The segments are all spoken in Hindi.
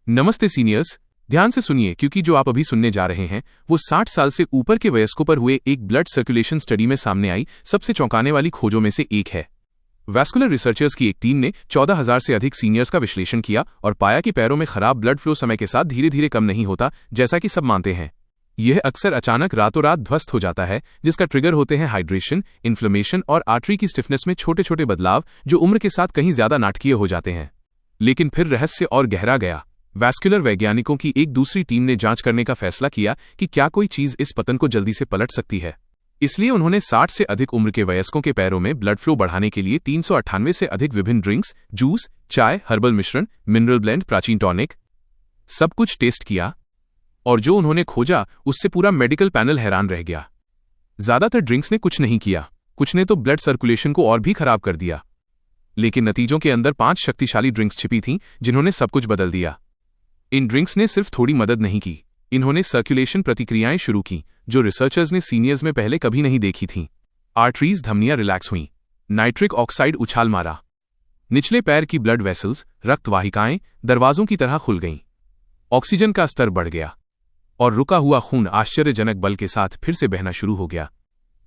नमस्ते सीनियर्स, ध्यान से सुनिए क्योंकि जो आप अभी सुनने जा रहे हैं वो 60 साल से ऊपर के वयस्कों पर हुए एक ब्लड सर्कुलेशन स्टडी में सामने आई सबसे चौंकाने वाली खोजों में से एक है। वैस्कुलर रिसर्चर्स की एक टीम ने 14,000 से अधिक सीनियर्स का विश्लेषण किया और पाया कि पैरों में खराब ब्लड फ्लो समय के साथ धीरे धीरे कम नहीं होता जैसा कि सब मानते हैं। यह अक्सर अचानक रातों रात ध्वस्त हो जाता है, जिसका ट्रिगर होते हैं हाइड्रेशन, इन्फ्लेमेशन और आर्टरी की स्टिफनेस में छोटे छोटे बदलाव जो उम्र के साथ कहीं ज्यादा नाटकीय हो जाते हैं। लेकिन फिर रहस्य और गहरा गया। वैस्कुलर वैज्ञानिकों की एक दूसरी टीम ने जांच करने का फैसला किया कि क्या कोई चीज इस पतन को जल्दी से पलट सकती है। इसलिए उन्होंने 60 से अधिक उम्र के वयस्कों के पैरों में ब्लड फ्लो बढ़ाने के लिए 398 से अधिक विभिन्न ड्रिंक्स, जूस, चाय, हर्बल मिश्रण, मिनरल ब्लेंड, प्राचीन टॉनिक, सब कुछ टेस्ट किया और जो उन्होंने खोजा उससे पूरा मेडिकल पैनल हैरान रह गया। ज्यादातर ड्रिंक्स ने कुछ नहीं किया, कुछ ने तो ब्लड सर्कुलेशन को और भी खराब कर दिया। लेकिन नतीजों के अंदर 5 शक्तिशाली ड्रिंक्स छिपी थीं जिन्होंने सब कुछ बदल दिया। इन ड्रिंक्स ने सिर्फ थोड़ी मदद नहीं की, इन्होंने सर्कुलेशन प्रतिक्रियाएं शुरू की जो रिसर्चर्स ने सीनियर्स में पहले कभी नहीं देखी थीं। आर्टरीज, धमनियां रिलैक्स हुईं, नाइट्रिक ऑक्साइड उछाल मारा, निचले पैर की ब्लड वेसल्स, रक्त वाहिकाएं दरवाजों की तरह खुल गईं, ऑक्सीजन का स्तर बढ़ गया और रुका हुआ खून आश्चर्यजनक बल के साथ फिर से बहना शुरू हो गया।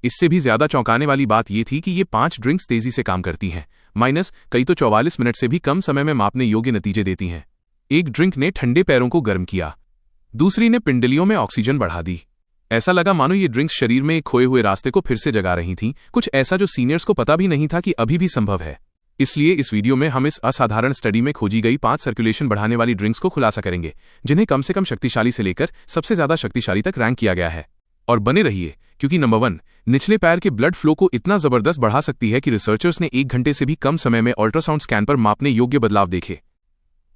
इससे भी ज्यादा चौंकाने वाली बात यह थी कि ये 5 ड्रिंक्स तेजी से काम करती हैं, कई तो 44 मिनट से भी कम समय में मापने योग्य नतीजे देती हैं। एक ड्रिंक ने ठंडे पैरों को गर्म किया, दूसरी ने पिंडलियों में ऑक्सीजन बढ़ा दी। ऐसा लगा मानो ये ड्रिंक्स शरीर में एक खोए हुए रास्ते को फिर से जगा रही थीं, कुछ ऐसा जो सीनियर्स को पता भी नहीं था कि अभी भी संभव है। इसलिए इस वीडियो में हम इस असाधारण स्टडी में खोजी गई 5 सर्कुलेशन बढ़ाने वाली ड्रिंक्स को खुलासा करेंगे, जिन्हें कम से कम शक्तिशाली से लेकर सबसे ज्यादा शक्तिशाली तक रैंक किया गया है। और बने रहिए क्योंकि नंबर 1 निचले पैर के ब्लड फ्लो को इतना जबरदस्त बढ़ा सकती है कि रिसर्चर्स ने 1 घंटे से भी कम समय में अल्ट्रासाउंड स्कैन पर मापने योग्य बदलाव देखे।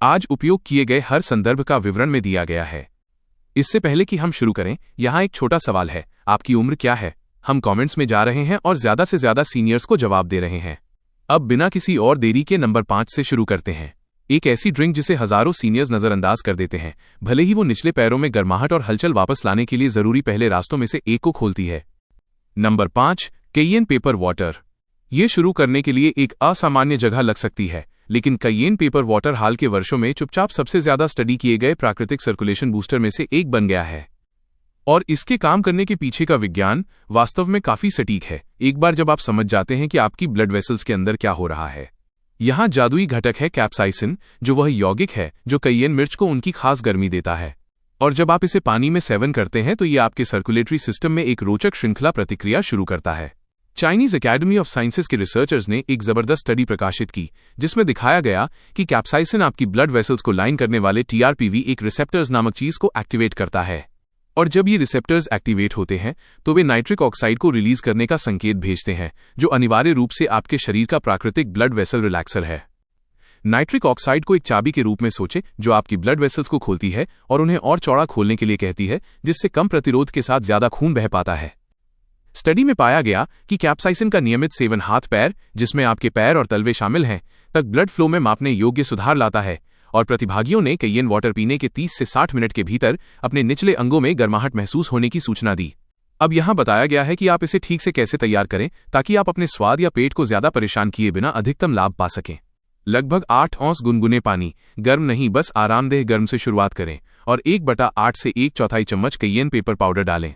आज उपयोग किए गए हर संदर्भ का विवरण में दिया गया है। इससे पहले कि हम शुरू करें, यहाँ एक छोटा सवाल है, आपकी उम्र क्या है? हम कमेंट्स में जा रहे हैं और ज्यादा से ज्यादा सीनियर्स को जवाब दे रहे हैं। अब बिना किसी और देरी के नंबर 5 से शुरू करते हैं। एक ऐसी ड्रिंक जिसे हजारों सीनियर्स नजरअंदाज कर देते हैं, भले ही वो निचले पैरों में गर्माहट और हलचल वापस लाने के लिए जरूरी पहले रास्तों में से एक को खोलती है। Number 5, Cayenne paper water. ये शुरू करने के लिए एक असामान्य जगह लग सकती है, लेकिन कैयेन पेपर वाटर हाल के वर्षों में चुपचाप सबसे ज्यादा स्टडी किए गए प्राकृतिक सर्कुलेशन बूस्टर में से एक बन गया है। और इसके काम करने के पीछे का विज्ञान वास्तव में काफी सटीक है, एक बार जब आप समझ जाते हैं कि आपकी ब्लड वेसल्स के अंदर क्या हो रहा है। यहाँ जादुई घटक है कैप्साइसिन, जो वह यौगिक है जो कैयेन मिर्च को उनकी खास गर्मी देता है। और जब आप इसे पानी में सेवन करते हैं तो ये आपके सर्कुलेटरी सिस्टम में एक रोचक श्रृंखला प्रतिक्रिया शुरू करता है। चाइनीज एकेडमी ऑफ साइंसेज के रिसर्चर्स ने एक जबरदस्त स्टडी प्रकाशित की जिसमें दिखाया गया कि कैप्साइसिन आपकी ब्लड वेसल्स को लाइन करने वाले TRPV एक रिसेप्टर्स नामक चीज को एक्टिवेट करता है। और जब ये रिसेप्टर्स एक्टिवेट होते हैं तो वे नाइट्रिक ऑक्साइड को रिलीज करने का संकेत भेजते हैं, जो अनिवार्य रूप से आपके शरीर का प्राकृतिक ब्लड वेसल रिलैक्सर है। नाइट्रिक ऑक्साइड को एक चाबी के रूप में सोचे जो आपकी ब्लड वेसल्स को खोलती है और उन्हें और चौड़ा खोलने के लिए कहती है, जिससे कम प्रतिरोध के साथ ज्यादा खून बह पाता है। स्टडी में पाया गया कि कैप्साइसिन का नियमित सेवन हाथ पैर, जिसमें आपके पैर और तलवे शामिल हैं, तक ब्लड फ्लो में मापने योग्य सुधार लाता है। और प्रतिभागियों ने कैयेन वाटर पीने के 30 से 60 मिनट के भीतर अपने निचले अंगों में गर्माहट महसूस होने की सूचना दी। अब यहाँ बताया गया है कि आप इसे ठीक से कैसे तैयार करें ताकि आप अपने स्वाद या पेट को ज्यादा परेशान किए बिना अधिकतम लाभ पा सकें। लगभग 8 औंस गुनगुने पानी, गर्म नहीं बस आरामदेह गर्म से शुरुआत करें और 1/8 से 1/4 चम्मच कैयेन पेपर पाउडर डालें।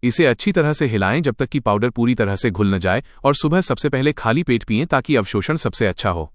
इसे अच्छी तरह से हिलाएं जब तक कि पाउडर पूरी तरह से घुल न जाए और सुबह सबसे पहले खाली पेट पिएं ताकि अवशोषण सबसे अच्छा हो।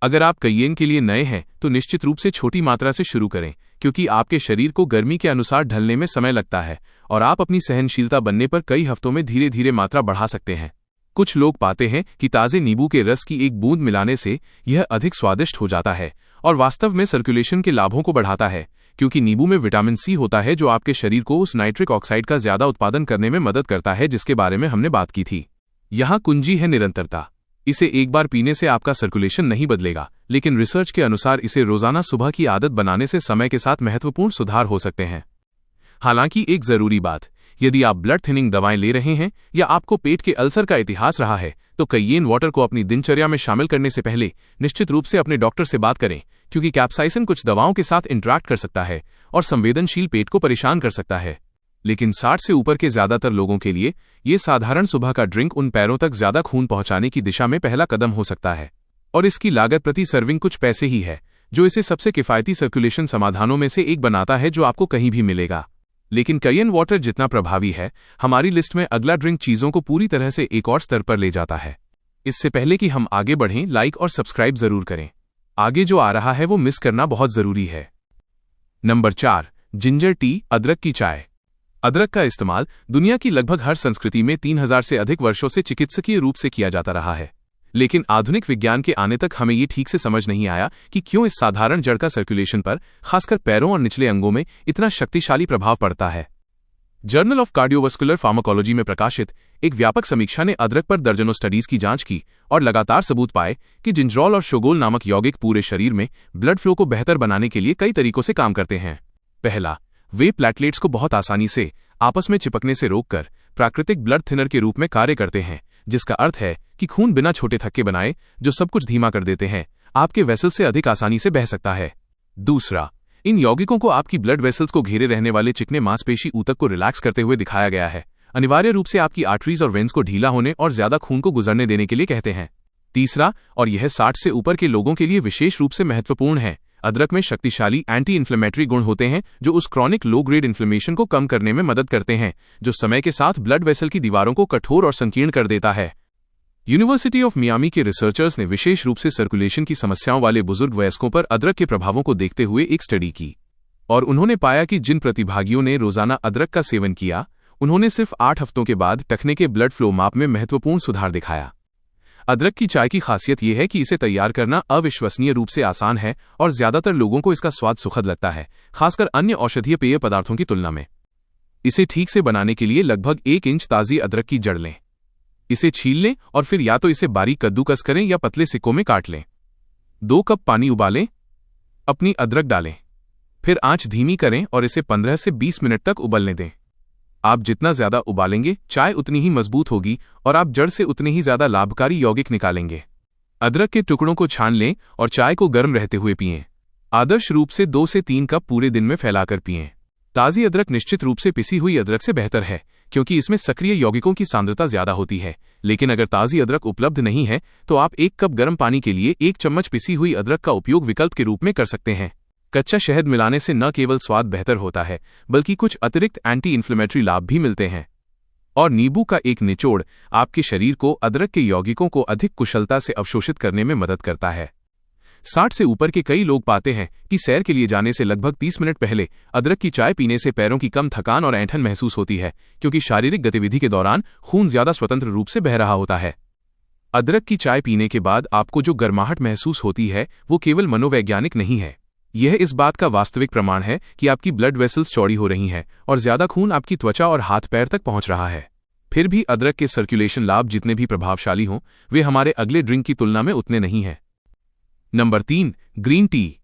अगर आप कैयेन के लिए नए हैं तो निश्चित रूप से छोटी मात्रा से शुरू करें, क्योंकि आपके शरीर को गर्मी के अनुसार ढलने में समय लगता है और आप अपनी सहनशीलता बनने पर कई हफ्तों में धीरे धीरे मात्रा बढ़ा सकते हैं। कुछ लोग पाते हैं कि ताजे नींबू के रस की एक बूंद मिलाने से यह अधिक स्वादिष्ट हो जाता है और वास्तव में सर्कुलेशन के लाभों को बढ़ाता है, क्योंकि नींबू में विटामिन C होता है जो आपके शरीर को उस नाइट्रिक ऑक्साइड का ज्यादा उत्पादन करने में मदद करता है जिसके बारे में हमने बात की थी। यहाँ कुंजी है निरंतरता। इसे एक बार पीने से आपका सर्कुलेशन नहीं बदलेगा, लेकिन रिसर्च के अनुसार इसे रोजाना सुबह की आदत बनाने से समय के साथ महत्वपूर्ण सुधार हो सकते हैं। हालांकि एक जरूरी बात, यदि आप ब्लड थिनिंग दवाएं ले रहे हैं या आपको पेट के अल्सर का इतिहास रहा है तो कैयेन वाटर को अपनी दिनचर्या में शामिल करने से पहले निश्चित रूप से अपने डॉक्टर से बात करें, क्योंकि कैप्साइसिन कुछ दवाओं के साथ इंटरैक्ट कर सकता है और संवेदनशील पेट को परेशान कर सकता है। लेकिन 60 से ऊपर के ज्यादातर लोगों के लिए ये साधारण सुबह का ड्रिंक उन पैरों तक ज्यादा खून पहुंचाने की दिशा में पहला कदम हो सकता है। और इसकी लागत प्रति सर्विंग कुछ पैसे ही है, जो इसे सबसे किफ़ायती सर्कुलेशन समाधानों में से एक बनाता है जो आपको कहीं भी मिलेगा। लेकिन कैयन वाटर जितना प्रभावी है, हमारी लिस्ट में अगला ड्रिंक चीज़ों को पूरी तरह से एक और स्तर पर ले जाता है। इससे पहले कि हम आगे बढ़ें, लाइक और सब्सक्राइब जरूर करें। आगे जो आ रहा है वो मिस करना बहुत जरूरी है। नंबर 4, जिंजर टी, अदरक की चाय। अदरक का इस्तेमाल दुनिया की लगभग हर संस्कृति में 3000 से अधिक वर्षों से चिकित्सकीय रूप से किया जाता रहा है। लेकिन आधुनिक विज्ञान के आने तक हमें ये ठीक से समझ नहीं आया कि क्यों इस साधारण जड़ का सर्कुलेशन पर, खासकर पैरों और निचले अंगों में, इतना शक्तिशाली प्रभाव पड़ता है। जर्नल ऑफ कार्डियोवास्कुलर फार्माकोलॉजी में प्रकाशित एक व्यापक समीक्षा ने अदरक पर दर्जनों स्टडीज की जांच की और लगातार सबूत पाए कि जिंजरोल और शोगोल नामक यौगिक पूरे शरीर में ब्लड फ्लो को बेहतर बनाने के लिए कई तरीकों से काम करते हैं। पहला, वे प्लेटलेट्स को बहुत आसानी से आपस में चिपकने से रोककर प्राकृतिक ब्लड थिनर के रूप में कार्य करते हैं, जिसका अर्थ है कि खून बिना छोटे थक्के बनाए, जो सब कुछ धीमा कर देते हैं, आपके वेसल से अधिक आसानी से बह सकता है। दूसरा, इन यौगिकों को आपकी ब्लड वेसल्स को घेरे रहने वाले चिकने मांसपेशी ऊतक को रिलैक्स करते हुए दिखाया गया है, अनिवार्य रूप से आपकी आर्टरीज और वेन्स को ढीला होने और ज्यादा खून को गुजरने देने के लिए कहते हैं। तीसरा, और यह 60 से ऊपर के लोगों के लिए विशेष रूप से महत्वपूर्ण है, अदरक में शक्तिशाली एंटी इन्फ्लेमेटरी गुण होते हैं जो उस क्रॉनिक लो ग्रेड इन्फ्लेमेशन को कम करने में मदद करते हैं जो समय के साथ ब्लड वेसल की दीवारों को कठोर और संकीर्ण कर देता है। यूनिवर्सिटी ऑफ मियामी के रिसर्चर्स ने विशेष रूप से सर्कुलेशन की समस्याओं वाले बुजुर्ग वयस्कों पर अदरक के प्रभावों को देखते हुए एक स्टडी की और उन्होंने पाया कि जिन प्रतिभागियों ने रोजाना अदरक का सेवन किया, उन्होंने सिर्फ 8 हफ्तों के बाद टखने के ब्लड फ्लो माप में महत्वपूर्ण सुधार दिखाया। अदरक की चाय की खासियत यह है कि इसे तैयार करना अविश्वसनीय रूप से आसान है और ज्यादातर लोगों को इसका स्वाद सुखद लगता है, खासकर अन्य औषधीय पेय पदार्थों की तुलना में। इसे ठीक से बनाने के लिए लगभग 1 इंच ताजी अदरक की जड़ लें। इसे छील लें और फिर या तो इसे बारीक कद्दूकस करें या पतले सिक्कों में काट लें। 2 कप पानी उबालें, अपनी अदरक डालें, फिर आंच धीमी करें और इसे 15 से 20 मिनट तक उबलने दें। आप जितना ज्यादा उबालेंगे, चाय उतनी ही मजबूत होगी और आप जड़ से उतने ही ज्यादा लाभकारी यौगिक निकालेंगे। अदरक के टुकड़ों को छान लें और चाय को गर्म रहते हुए पिएं। आदर्श रूप से 2 से 3 कप पूरे दिन में फैलाकर पिएं। ताज़ी अदरक निश्चित रूप से पिसी हुई अदरक से बेहतर है क्योंकि इसमें सक्रिय यौगिकों की सांद्रता ज्यादा होती है, लेकिन अगर ताज़ी अदरक उपलब्ध नहीं है तो आप 1 कप गर्म पानी के लिए 1 चम्मच पिसी हुई अदरक का उपयोग विकल्प के रूप में कर सकते हैं। कच्चा शहद मिलाने से न केवल स्वाद बेहतर होता है बल्कि कुछ अतिरिक्त एंटी इन्फ्लेमेटरी लाभ भी मिलते हैं। और नींबू का एक निचोड़ आपके शरीर को अदरक के यौगिकों को अधिक कुशलता से अवशोषित करने में मदद करता है। 60 से ऊपर के कई लोग पाते हैं कि सैर के लिए जाने से लगभग 30 मिनट पहले अदरक की चाय पीने से पैरों की कम थकान और ऐंठन महसूस होती है, क्योंकि शारीरिक गतिविधि के दौरान खून ज्यादा स्वतंत्र रूप से बह रहा होता है। अदरक की चाय पीने के बाद आपको जो गर्माहट महसूस होती है वो केवल मनोवैज्ञानिक नहीं है, यह इस बात का वास्तविक प्रमाण है कि आपकी ब्लड वेसल्स चौड़ी हो रही हैं और ज्यादा खून आपकी त्वचा और हाथ पैर तक पहुंच रहा है। फिर भी अदरक के सर्कुलेशन लाभ जितने भी प्रभावशाली हों, वे हमारे अगले ड्रिंक की तुलना में उतने नहीं हैं। Number 3, green tea.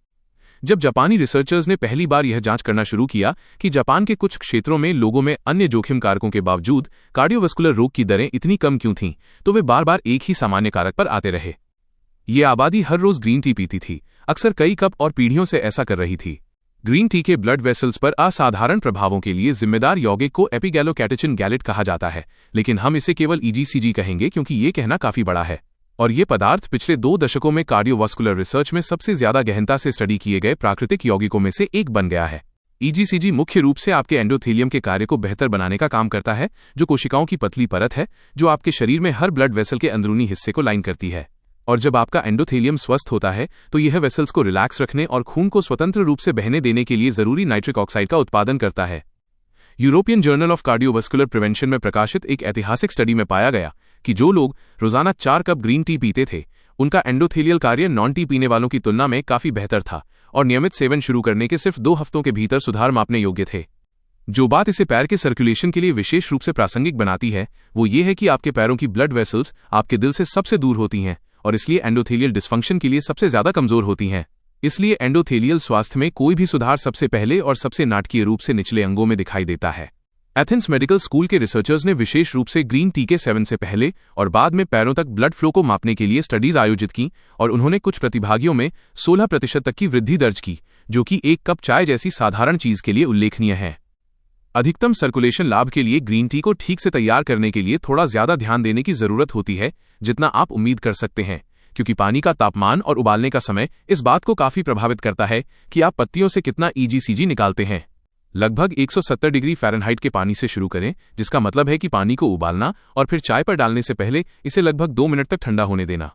जब जापानी रिसर्चर्स ने पहली बार यह जांच करना शुरू किया कि जापान के कुछ क्षेत्रों में लोगों में अन्य जोखिम कारकों के बावजूद कार्डियोवास्कुलर रोग की दरें इतनी कम क्यों थीं, तो वे बार बार एक ही सामान्य कारक पर आते रहे। ये आबादी हर रोज ग्रीन टी पीती थी, अक्सर कई कप और पीढ़ियों से ऐसा कर रही थी। ग्रीन टी के ब्लड वेसल्स पर असाधारण प्रभावों के लिए जिम्मेदार यौगिक को एपिगैलोकैटेचिन गैलेट कहा जाता है, लेकिन हम इसे केवल EGCG कहेंगे क्योंकि ये कहना काफी बड़ा है। और ये पदार्थ पिछले 2 दशकों में कार्डियोवास्कुलर रिसर्च में सबसे ज्यादा गहनता से स्टडी किए गए प्राकृतिक यौगिकों में से एक बन गया है। EGCG मुख्य रूप से आपके एंडोथेलियम के कार्य को बेहतर बनाने का काम करता है, जो कोशिकाओं की पतली परत है जो आपके शरीर में हर ब्लड वेसल के अंदरूनी हिस्से को लाइन करती है। और जब आपका एंडोथेलियम स्वस्थ होता है तो यह वेसल्स को रिलैक्स रखने और खून को स्वतंत्र रूप से बहने देने के लिए जरूरी नाइट्रिक ऑक्साइड का उत्पादन करता है। European journal of cardiovascular prevention में प्रकाशित एक ऐतिहासिक स्टडी में पाया गया कि जो लोग रोजाना 4 कप ग्रीन टी पीते थे, उनका एंडोथेलियल कार्य नॉन टी पीने वालों की तुलना में काफी बेहतर था और नियमित सेवन शुरू करने के सिर्फ 2 हफ्तों के भीतर सुधार मापने योग्य थे। जो बात इसे पैर के सर्कुलेशन के लिए विशेष रूप से प्रासंगिक बनाती है वो ये है कि आपके पैरों की ब्लड वेसल्स आपके दिल से सबसे दूर होती हैं और इसलिए एंडोथेलियल डिस्फंक्शन के लिए सबसे ज्यादा कमजोर होती हैं। इसलिए एंडोथेलियल स्वास्थ्य में कोई भी सुधार सबसे पहले और सबसे नाटकीय रूप से निचले अंगों में दिखाई देता है। एथेंस मेडिकल स्कूल के रिसर्चर्स ने विशेष रूप से ग्रीन टी के सेवन से पहले और बाद में पैरों तक ब्लड फ्लो को मापने के लिए स्टडीज आयोजित की और उन्होंने कुछ प्रतिभागियों में 16% तक की वृद्धि दर्ज की, जो कि 1 कप चाय जैसी साधारण चीज के लिए उल्लेखनीय है। अधिकतम सर्कुलेशन लाभ के लिए ग्रीन टी को ठीक से तैयार करने के लिए थोड़ा ज्यादा ध्यान देने की जरूरत होती है जितना आप उम्मीद कर सकते हैं, क्योंकि पानी का तापमान और उबालने का समय इस बात को काफी प्रभावित करता है कि आप पत्तियों से कितना EGCG निकालते हैं। लगभग 170 डिग्री फ़ारेनहाइट के पानी से शुरू करें, जिसका मतलब है कि पानी को उबालना और फिर चाय पर डालने से पहले इसे लगभग 2 मिनट तक ठंडा होने देना।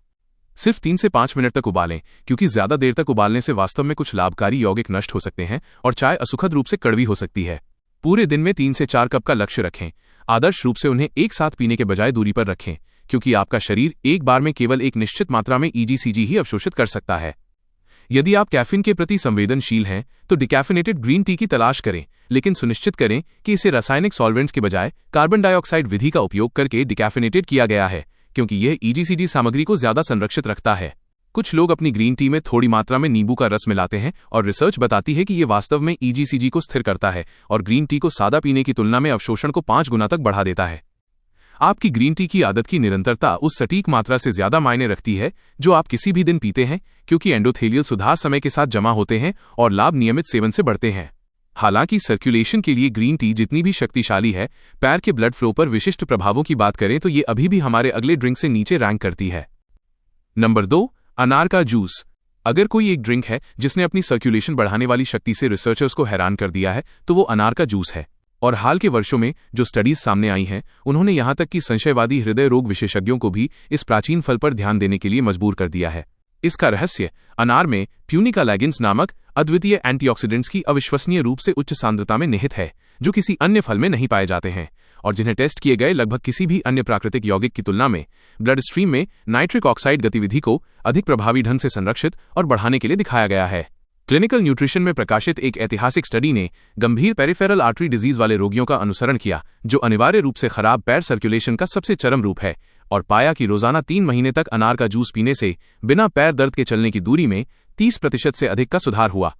सिर्फ 3 से 5 मिनट तक उबालें, क्योंकि ज्यादा देर तक उबालने से वास्तव में कुछ लाभकारी यौगिक नष्ट हो सकते हैं और चाय असुखद रूप से कड़वी हो सकती है। पूरे दिन में 3 से 4 कप का लक्ष्य रखें। आदर्श रूप से उन्हें एक साथ पीने के बजाय दूरी पर रखें, क्योंकि आपका शरीर एक बार में केवल एक निश्चित मात्रा में EGCG ही अवशोषित कर सकता है। यदि आप कैफीन के प्रति संवेदनशील हैं तो डिकैफिनेटेड ग्रीन टी की तलाश करें, लेकिन सुनिश्चित करें कि इसे रासायनिक सॉल्वेंट्स के बजाय कार्बन डाइऑक्साइड विधि का उपयोग करके डिकैफिनेटेड किया गया है, क्योंकि यह EGCG सामग्री को ज्यादा संरक्षित रखता है। कुछ लोग अपनी ग्रीन टी में थोड़ी मात्रा में नींबू का रस मिलाते हैं और रिसर्च बताती है कि यह वास्तव में EGCG को स्थिर करता है और ग्रीन टी को सादा पीने की तुलना में अवशोषण को 5 गुना तक बढ़ा देता है। आपकी ग्रीन टी की आदत की निरंतरता उस सटीक मात्रा से ज्यादा मायने रखती है जो आप किसी भी दिन पीते हैं, क्योंकि एंडोथेलियल सुधार समय के साथ जमा होते हैं और लाभ नियमित सेवन से बढ़ते हैं। हालांकि सर्कुलेशन के लिए ग्रीन टी जितनी भी शक्तिशाली है, पैर के ब्लड फ्लो पर विशिष्ट प्रभावों की बात करें तो ये अभी भी हमारे अगले ड्रिंक से नीचे रैंक करती है। नंबर 2, अनार का जूस। अगर कोई एक ड्रिंक है जिसने अपनी सर्कुलेशन बढ़ाने वाली शक्ति से रिसर्चर्स को हैरान कर दिया है तो वो अनार का जूस है। और हाल के वर्षों में जो स्टडीज सामने आई हैं, उन्होंने यहां तक कि संशयवादी हृदय रोग विशेषज्ञों को भी इस प्राचीन फल पर ध्यान देने के लिए मजबूर कर दिया है। इसका रहस्य अनार में प्यूनिका लैगिन्स नामक अद्वितीय एंटीऑक्सीडेंट्स की अविश्वसनीय रूप से उच्च सांद्रता में निहित है, जो किसी अन्य फल में नहीं पाए जाते हैं और जिन्हें टेस्ट किए गए लगभग किसी भी अन्य प्राकृतिक यौगिक की तुलना में ब्लड स्ट्रीम में नाइट्रिक ऑक्साइड गतिविधि को अधिक प्रभावी ढंग से संरक्षित और बढ़ाने के लिए दिखाया गया है। क्लिनिकल न्यूट्रिशन में प्रकाशित एक ऐतिहासिक स्टडी ने गंभीर पेरिफेरल आर्टरी डिजीज वाले रोगियों का अनुसरण किया, जो अनिवार्य रूप से खराब पैर सर्कुलेशन का सबसे चरम रूप है, और पाया कि रोजाना 3 महीने तक अनार का जूस पीने से बिना पैर दर्द के चलने की दूरी में 30% से अधिक का सुधार हुआ।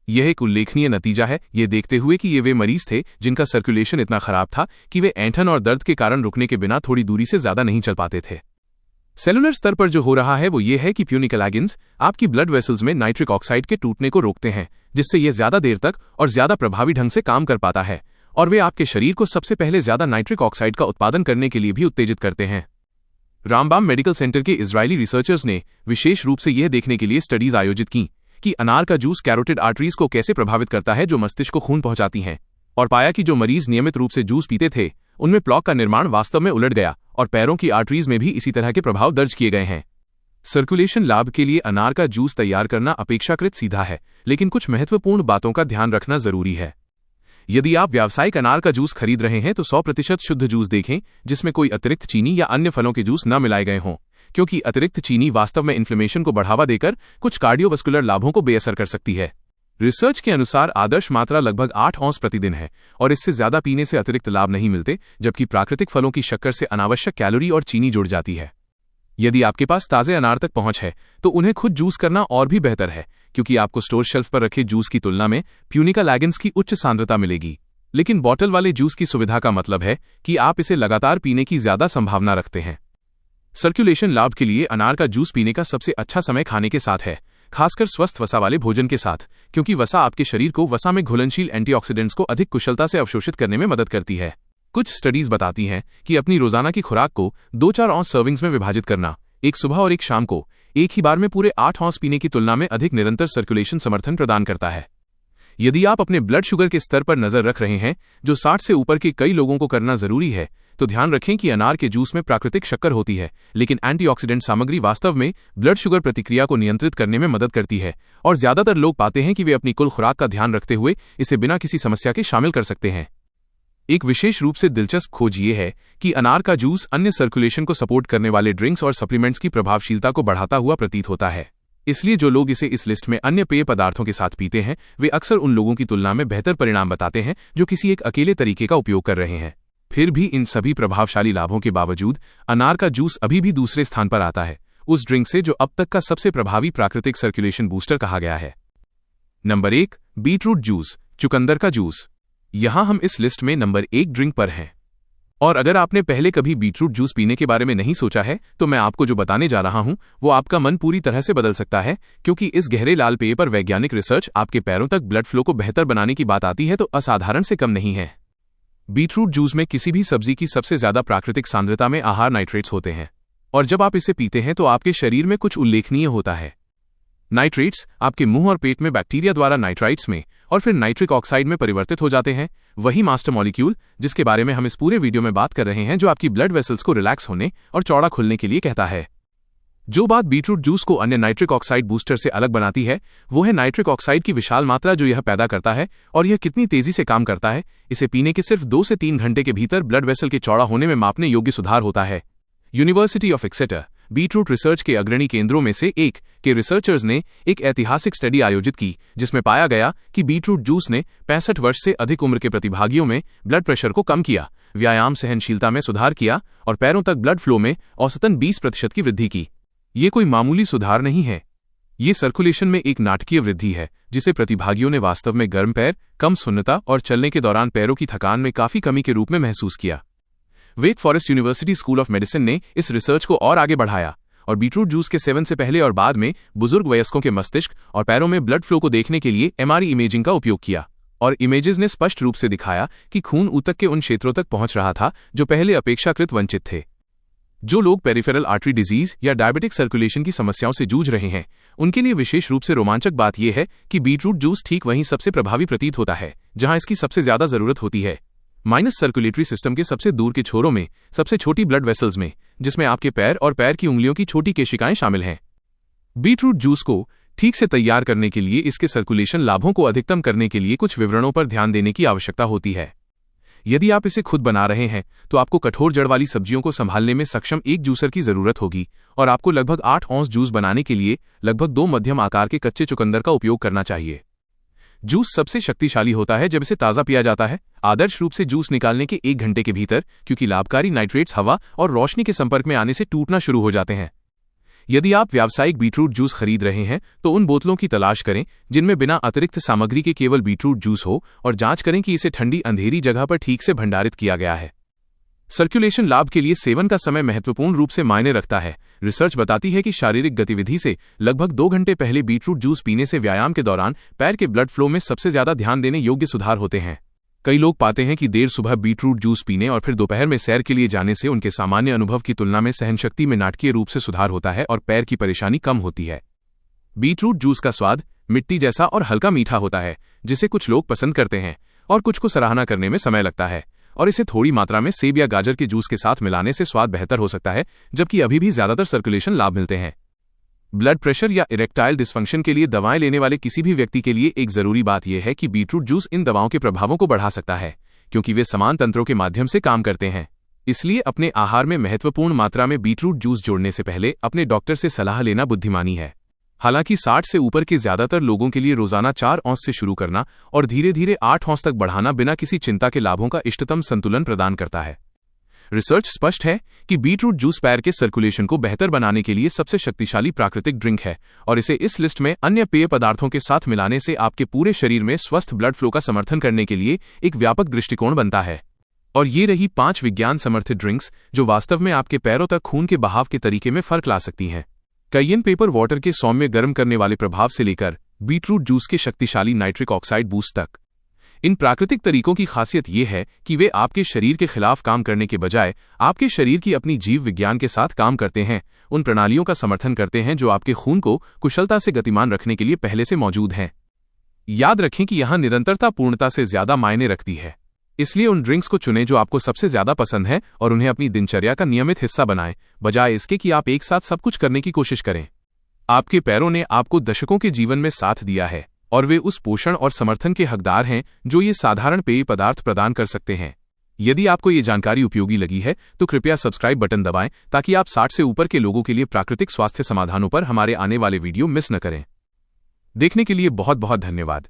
यह एक उल्लेखनीय नतीजा है, ये देखते हुए कि ये वे मरीज थे जिनका सर्कुलेशन इतना खराब था कि वे ऐंठन और दर्द के कारण रुकने के बिना थोड़ी दूरी से ज्यादा नहीं चल पाते थे। सेलुलर स्तर पर जो हो रहा है वो ये है कि प्यूनिका लैगिन्स आपकी ब्लड वेसल्स में नाइट्रिक ऑक्साइड के टूटने को रोकते हैं, जिससे यह ज्यादा देर तक और ज्यादा प्रभावी ढंग से काम कर पाता है, और वे आपके शरीर को सबसे पहले ज्यादा नाइट्रिक ऑक्साइड का उत्पादन करने के लिए भी उत्तेजित करते हैं। रामबाम मेडिकल सेंटर के इजरायली रिसर्चर्स ने विशेष रूप से यह देखने के लिए स्टडीज आयोजित की कि अनार का जूस कैरोटिड आर्टरीज को कैसे प्रभावित करता है, जो मस्तिष्क को खून पहुंचाती हैं, और पाया कि जो मरीज नियमित रूप से जूस पीते थे उनमें प्लॉक का निर्माण वास्तव में उलट गया और पैरों की आर्टरीज में भी इसी तरह के प्रभाव दर्ज किए गए हैं। सर्कुलेशन लाभ के लिए अनार का जूस तैयार करना अपेक्षाकृत सीधा है, लेकिन कुछ महत्वपूर्ण बातों का ध्यान रखना जरूरी है। यदि आप व्यावसायिक अनार का जूस खरीद रहे हैं तो 100% शुद्ध जूस देखें, जिसमें कोई अतिरिक्त चीनी या अन्य फलों के जूस न मिलाए गए हों, क्योंकि अतिरिक्त चीनी वास्तव में इन्फ्लेमेशन को बढ़ावा देकर कुछ कार्डियोवस्कुलर लाभों को बेअसर कर सकती है। रिसर्च के अनुसार आदर्श मात्रा लगभग 8 औंस प्रतिदिन है और इससे ज्यादा पीने से अतिरिक्त लाभ नहीं मिलते, जबकि प्राकृतिक फलों की शक्कर से अनावश्यक कैलोरी और चीनी जुड़ जाती है। यदि आपके पास ताजे अनार तक पहुंच है तो उन्हें खुद जूस करना और भी बेहतर है, क्योंकि आपको स्टोर शेल्फ पर रखे जूस की तुलना में प्यूनिका लैगिन्स की उच्च सांद्रता मिलेगी। लेकिन बॉटल वाले जूस की सुविधा का मतलब है कि आप इसे लगातार पीने की ज्यादा संभावना रखते हैं। सर्कुलेशन लाभ के लिए अनार का जूस पीने का सबसे अच्छा समय खाने के साथ है, खासकर स्वस्थ वसा वाले भोजन के साथ, क्योंकि वसा आपके शरीर को वसा में घुलनशील एंटीऑक्सीडेंट्स को अधिक कुशलता से अवशोषित करने में मदद करती है। कुछ स्टडीज बताती हैं कि अपनी रोजाना की खुराक को 2-4 औंस सर्विंग्स में विभाजित करना, एक सुबह और एक शाम को, एक ही बार में पूरे 8 औंस पीने की तुलना में अधिक निरंतर सर्कुलेशन समर्थन प्रदान करता है। यदि आप अपने ब्लड शुगर के स्तर पर नजर रख रहे हैं, जो 60 से ऊपर के कई लोगों को करना जरूरी है, तो ध्यान रखें कि अनार के जूस में प्राकृतिक शक्कर होती है, लेकिन एंटीऑक्सीडेंट सामग्री वास्तव में ब्लड शुगर प्रतिक्रिया को नियंत्रित करने में मदद करती है, और ज्यादातर लोग पाते हैं कि वे अपनी कुल खुराक का ध्यान रखते हुए इसे बिना किसी समस्या के शामिल कर सकते हैं। एक विशेष रूप से दिलचस्प खोज ये है कि अनार का जूस अन्य सर्कुलेशन को सपोर्ट करने वाले ड्रिंक्स और सप्लीमेंट्स की प्रभावशीलता को बढ़ाता हुआ प्रतीत होता है। इसलिए जो लोग इसे इस लिस्ट में अन्य पेय पदार्थों के साथ पीते हैं, वे अक्सर उन लोगों की तुलना में बेहतर परिणाम बताते हैं जो किसी एक अकेले तरीके का उपयोग कर रहे हैं। फिर भी इन सभी प्रभावशाली लाभों के बावजूद अनार का जूस अभी भी दूसरे स्थान पर आता है उस ड्रिंक से जो अब तक का सबसे प्रभावी प्राकृतिक सर्कुलेशन बूस्टर कहा गया है। नंबर 1, बीटरूट जूस, चुकंदर का जूस। यहां हम इस लिस्ट में नंबर 1 ड्रिंक पर हैं। और अगर आपने पहले कभी बीटरूट जूस पीने के बारे में नहीं सोचा है, तो मैं आपको जो बताने जा रहा हूं वो आपका मन पूरी तरह से बदल सकता है, क्योंकि इस गहरे लाल पेय पर वैज्ञानिक रिसर्च आपके पैरों तक ब्लड फ्लो को बेहतर बनाने की बात आती है तो असाधारण से कम नहीं है। बीटरूट जूस में किसी भी सब्जी की सबसे ज्यादा प्राकृतिक सांद्रता में आहार नाइट्रेट्स होते हैं। और जब आप इसे पीते हैं तो आपके शरीर में कुछ उल्लेखनीय होता है। नाइट्रेट्स आपके मुंह और पेट में बैक्टीरिया द्वारा नाइट्राइट्स में और फिर नाइट्रिक ऑक्साइड में परिवर्तित हो जाते हैं, वही मास्टर मॉलिक्यूल जिसके बारे में हम इस पूरे वीडियो में बात कर रहे हैं, जो आपकी ब्लड वेसल्स को रिलैक्स होने और चौड़ा खुलने के लिए कहता है। जो बात बीटरूट जूस को अन्य नाइट्रिक ऑक्साइड बूस्टर से अलग बनाती है वो है नाइट्रिक ऑक्साइड की विशाल मात्रा जो यह पैदा करता है और यह कितनी तेजी से काम करता है। इसे पीने के सिर्फ 2 से 3 घंटे के भीतर ब्लड वेसल के चौड़ा होने में मापने योग्य सुधार होता है। University of Exeter beetroot research के अग्रणी केंद्रों में से एक के रिसर्चर्स ने एक ऐतिहासिक स्टडी आयोजित की जिसमें पाया गया कि बीटरूट जूस ने 65 वर्ष से अधिक उम्र के प्रतिभागियों में ब्लड प्रेशर को कम किया, व्यायाम सहनशीलता में सुधार किया और पैरों तक ब्लड फ्लो में औसतन 20% की वृद्धि की। ये कोई मामूली सुधार नहीं है, ये सर्कुलेशन में एक नाटकीय वृद्धि है जिसे प्रतिभागियों ने वास्तव में गर्म पैर, कम सुन्नता और चलने के दौरान पैरों की थकान में काफी कमी के रूप में महसूस किया। Wake Forest University School of Medicine ने इस रिसर्च को और आगे बढ़ाया और बीटरूट जूस के सेवन से पहले और बाद में बुजुर्ग वयस्कों के मस्तिष्क और पैरों में ब्लड फ्लो को देखने के लिए MRI इमेजिंग का उपयोग किया और इमेजेस ने स्पष्ट रूप से दिखाया कि खून ऊतक के उन क्षेत्रों तक पहुंच रहा था जो पहले अपेक्षाकृत वंचित थे। जो लोग पेरिफेरल आर्टरी डिजीज या डायबिटिक सर्कुलेशन की समस्याओं से जूझ रहे हैं उनके लिए विशेष रूप से रोमांचक बात यह है कि बीटरूट जूस ठीक वहीं सबसे प्रभावी प्रतीत होता है जहां इसकी सबसे ज्यादा जरूरत होती है, माइनस सर्कुलेटरी सिस्टम के सबसे दूर के छोरों में, सबसे छोटी ब्लड वेसल्स में, जिसमें आपके पैर और पैर की उंगलियों की छोटी केशिकाएं शामिल हैं। बीटरूट जूस को ठीक से तैयार करने के लिए इसके सर्कुलेशन लाभों को अधिकतम करने के लिए कुछ विवरणों पर ध्यान देने की आवश्यकता होती है। यदि आप इसे खुद बना रहे हैं तो आपको कठोर जड़ वाली सब्जियों को संभालने में सक्षम एक जूसर की जरूरत होगी और आपको लगभग 8 औंस जूस बनाने के लिए लगभग 2 मध्यम आकार के कच्चे चुकंदर का उपयोग करना चाहिए। जूस सबसे शक्तिशाली होता है जब इसे ताज़ा पिया जाता है, आदर्श रूप से जूस निकालने के 1 घंटे के भीतर, क्योंकि लाभकारी नाइट्रेट्स हवा और रोशनी के संपर्क में आने से टूटना शुरू हो जाते हैं। यदि आप व्यावसायिक बीटरूट जूस खरीद रहे हैं तो उन बोतलों की तलाश करें जिनमें बिना अतिरिक्त सामग्री के केवल बीटरूट जूस हो और जांच करें कि इसे ठंडी अंधेरी जगह पर ठीक से भंडारित किया गया है। सर्कुलेशन लाभ के लिए सेवन का समय महत्वपूर्ण रूप से मायने रखता है। रिसर्च बताती है कि शारीरिक गतिविधि से लगभग 2 घंटे पहले बीटरूट जूस पीने से व्यायाम के दौरान पैर के ब्लड फ्लो में सबसे ज्यादा ध्यान देने योग्य सुधार होते हैं। कई लोग पाते हैं कि देर सुबह बीटरूट जूस पीने और फिर दोपहर में सैर के लिए जाने से उनके सामान्य अनुभव की तुलना में सहनशक्ति में नाटकीय रूप से सुधार होता है और पैर की परेशानी कम होती है। बीटरूट जूस का स्वाद मिट्टी जैसा और हल्का मीठा होता है जिसे कुछ लोग पसंद करते हैं और कुछ को सराहना करने में समय लगता है, और इसे थोड़ी मात्रा में सेब या गाजर के जूस के साथ मिलाने से स्वाद बेहतर हो सकता है, जबकि अभी भी ज्यादातर सर्कुलेशन लाभ मिलते हैं। ब्लड प्रेशर या इरेक्टाइल डिस्फंक्शन के लिए दवाएं लेने वाले किसी भी व्यक्ति के लिए एक जरूरी बात यह है कि बीटरूट जूस इन दवाओं के प्रभावों को बढ़ा सकता है क्योंकि वे समान तंत्रों के माध्यम से काम करते हैं। इसलिए अपने आहार में महत्वपूर्ण मात्रा में बीटरूट जूस जोड़ने से पहले अपने डॉक्टर से सलाह लेना बुद्धिमानी है। हालांकि 60 से ऊपर के ज्यादातर लोगों के लिए रोजाना 4 औंस से शुरू करना और धीरे धीरे 8 औंस तक बढ़ाना बिना किसी चिंता के लाभों का इष्टतम संतुलन प्रदान करता है। रिसर्च स्पष्ट है कि बीटरूट जूस पैर के सर्कुलेशन को बेहतर बनाने के लिए सबसे शक्तिशाली प्राकृतिक ड्रिंक है और इसे इस लिस्ट में अन्य पेय पदार्थों के साथ मिलाने से आपके पूरे शरीर में स्वस्थ ब्लड फ्लो का समर्थन करने के लिए एक व्यापक दृष्टिकोण बनता है। और ये रही 5 विज्ञान समर्थित ड्रिंक्स जो वास्तव में आपके पैरों तक खून के बहाव के तरीके में फर्क ला सकती हैं। कैयन पेपर वाटर के सौम्य गर्म करने वाले प्रभाव से लेकर बीटरूट जूस के शक्तिशाली नाइट्रिक ऑक्साइड बूस्ट तक, इन प्राकृतिक तरीकों की खासियत ये है कि वे आपके शरीर के खिलाफ काम करने के बजाय आपके शरीर की अपनी जीव विज्ञान के साथ काम करते हैं, उन प्रणालियों का समर्थन करते हैं जो आपके खून को कुशलता से गतिमान रखने के लिए पहले से मौजूद हैं। याद रखें कि यहां निरंतरता पूर्णता से ज्यादा मायने रखती है, इसलिए उन ड्रिंक्स को चुनें जो आपको सबसे ज्यादा पसंद है और उन्हें अपनी दिनचर्या का नियमित हिस्सा बनाएं, बजाय इसके कि आप एक साथ सब कुछ करने की कोशिश करें। आपके पैरों ने आपको दशकों के जीवन में साथ दिया है और वे उस पोषण और समर्थन के हकदार हैं जो ये साधारण पेय पदार्थ प्रदान कर सकते हैं। यदि आपको ये जानकारी उपयोगी लगी है तो कृपया सब्सक्राइब बटन दबाएं ताकि आप 60 से ऊपर के लोगों के लिए प्राकृतिक स्वास्थ्य समाधानों पर हमारे आने वाले वीडियो मिस न करें। देखने के लिए बहुत बहुत धन्यवाद।